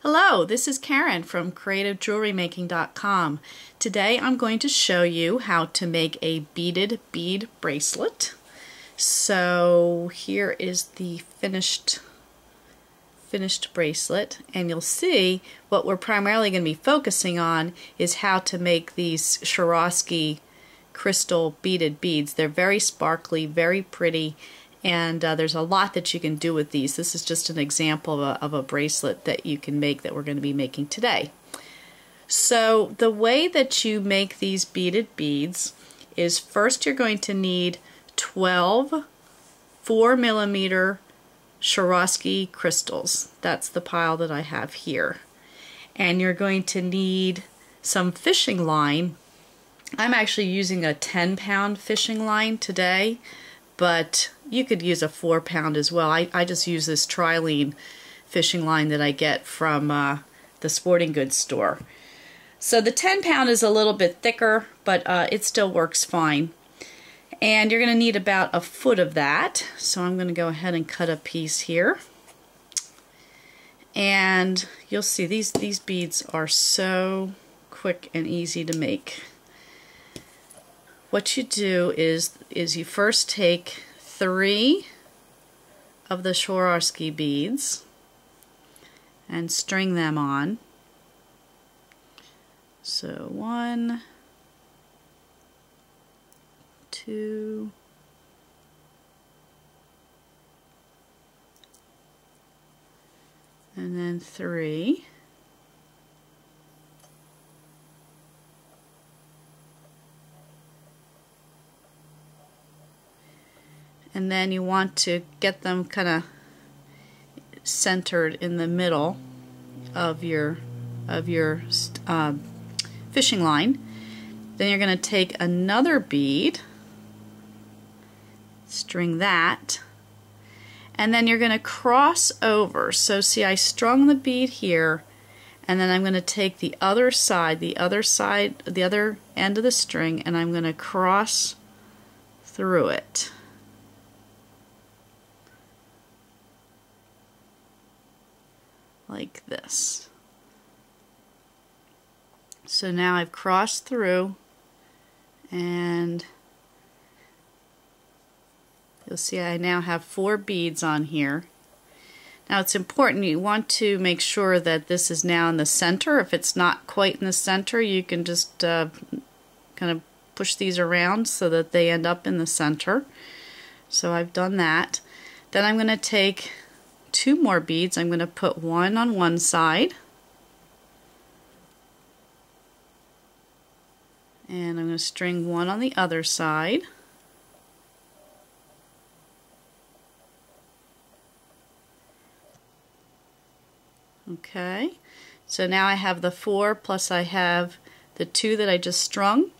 Hello, this is Karen from CreativeJewelryMaking.com. Today I'm going to show you how to make a beaded bead bracelet. So here is the finished bracelet, and you'll see what we're primarily going to be focusing on is how to make these Swarovski crystal beaded beads. They're very sparkly, very pretty, and there's a lot that you can do with these. This is just an example of a bracelet that you can make that we're going to be making today. So the way that you make these beaded beads is first you're going to need 12 4mm Swarovski crystals. That's the pile that I have here. And you're going to need some fishing line. I'm actually using a 10-pound fishing line today, but you could use a 4-pound as well. I just use this trilene fishing line that I get from the sporting goods store. So the 10-pound is a little bit thicker, but it still works fine. And you're going to need about a foot of that. So I'm going to go ahead and cut a piece here. And you'll see these beads are so quick and easy to make. What you do is you first take 3 of the Swarovski beads and string them on. So 1, 2, and then 3. And then you want to get them kind of centered in the middle of your fishing line. Then you're going to take another bead, string that, and then you're going to cross over. So see, I strung the bead here, and then I'm going to take the other side, the other end of the string, and I'm going to cross through it. Like this. So now I've crossed through, and you'll see I now have 4 beads on here. Now it's important, you want to make sure that this is now in the center. If it's not quite in the center, you can just kind of push these around so that they end up in the center. So I've done that. Then I'm going to take 2 more beads. I'm going to put 1 on one side, and I'm going to string 1 on the other side. Okay, so now I have the 4 plus I have the 2 that I just strung.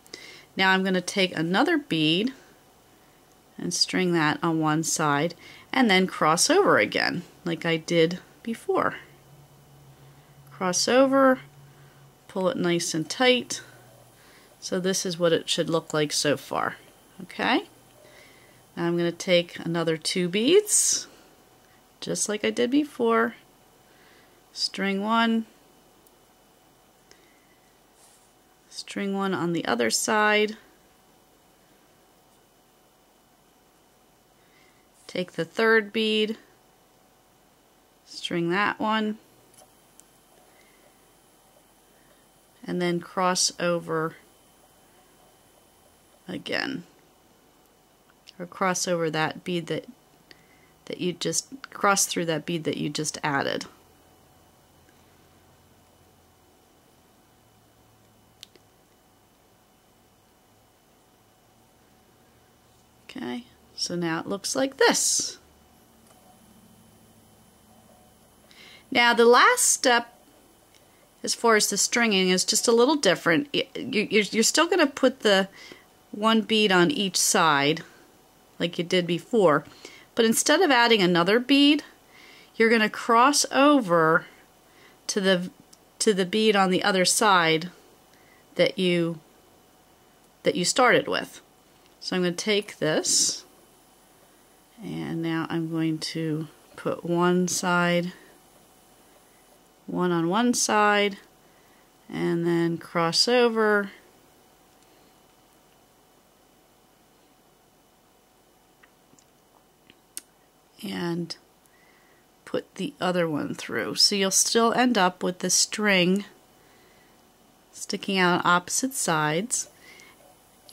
Now I'm going to take another bead and string that on one side and then cross over again like I did before. Cross over, pull it nice and tight. So this is what it should look like so far. Okay? Now I'm going to take another 2 beads, just like I did before. String 1, string 1 on the other side. Take the 3rd bead, string that one, and then cross over again, or cross over that bead that you just cross through that bead that you just added. Okay, so now it looks like this. Now the last step as far as the stringing is just a little different. You're still going to put the 1 bead on each side like you did before, but instead of adding another bead, you're going to cross over to the bead on the other side that you started with. So I'm going to take this, and now I'm going to put one side one on one side, and then cross over, and put the other one through. So you'll still end up with the string sticking out on opposite sides,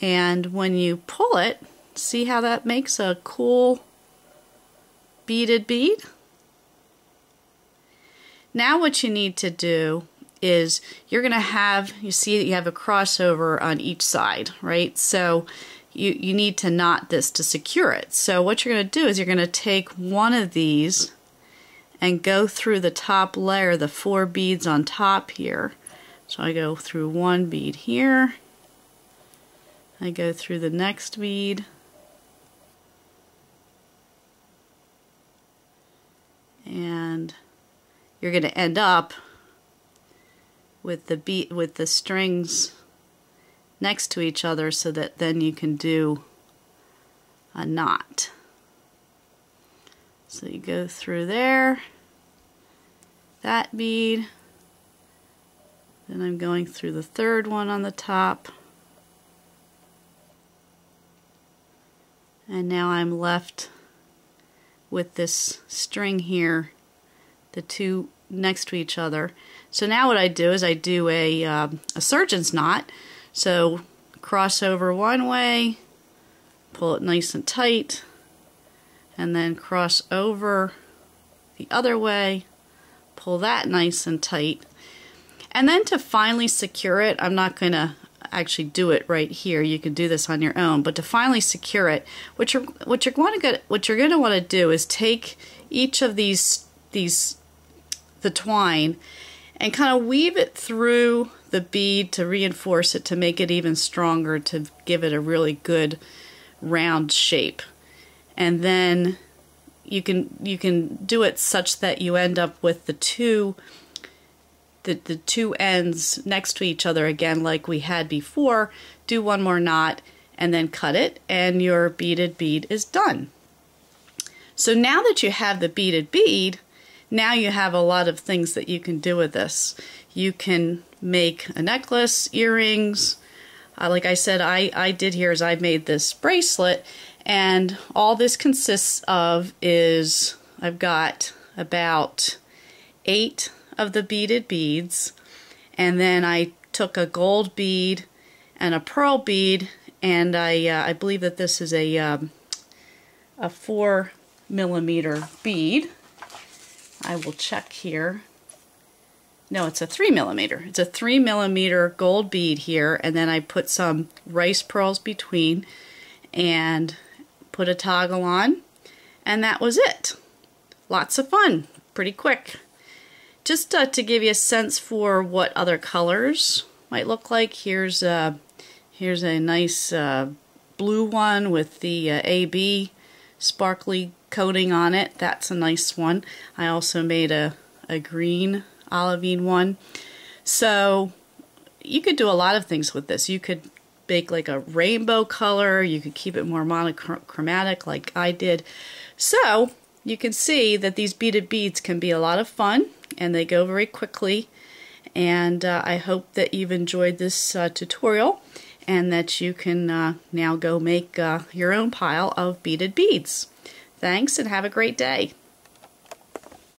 and when you pull it, see how that makes a cool beaded bead? Now what you need to do is you're going to have, you see that you have a crossover on each side, right? So you need to knot this to secure it. So what you're going to do is you're going to take one of these and go through the top layer, the 4 beads on top here. So I go through one bead here, I go through the next bead, and you're going to end up with the strings next to each other, so that then you can do a knot. So you go through there, that bead, then I'm going through the third one on the top, and now I'm left with this string here, the two next to each other. So now what I do is I do a surgeon's knot. So cross over one way, pull it nice and tight, and then cross over the other way, pull that nice and tight. And then to finally secure it, I'm not going to actually do it right here. You can do this on your own, but to finally secure it, what you're going to want to do is take each of these the twine and kind of weave it through the bead to reinforce it, to make it even stronger, to give it a really good round shape. And then you can do it such that you end up with the two ends next to each other again, like we had before. Do one more knot and then cut it, and your beaded bead is done. So now that you have the beaded bead, now you have a lot of things that you can do with this. You can make a necklace, earrings. Like I said, I did here is I made this bracelet, and all this consists of is I've got about 8 of the beaded beads, and then I took a gold bead and a pearl bead, and I believe that this is a 4mm bead. I will check here. No, it's a 3mm. It's a 3mm gold bead here, and then I put some rice pearls between and put a toggle on, and that was it. Lots of fun, pretty quick. Just to give you a sense for what other colors might look like, here's a nice blue one with the AB sparkly coating on it. That's a nice one. I also made a green olivine one. So you could do a lot of things with this. You could make like a rainbow color. You could keep it more monochromatic like I did. So you can see that these beaded beads can be a lot of fun, and they go very quickly. And I hope that you've enjoyed this tutorial, and that you can now go make your own pile of beaded beads. Thanks, and have a great day.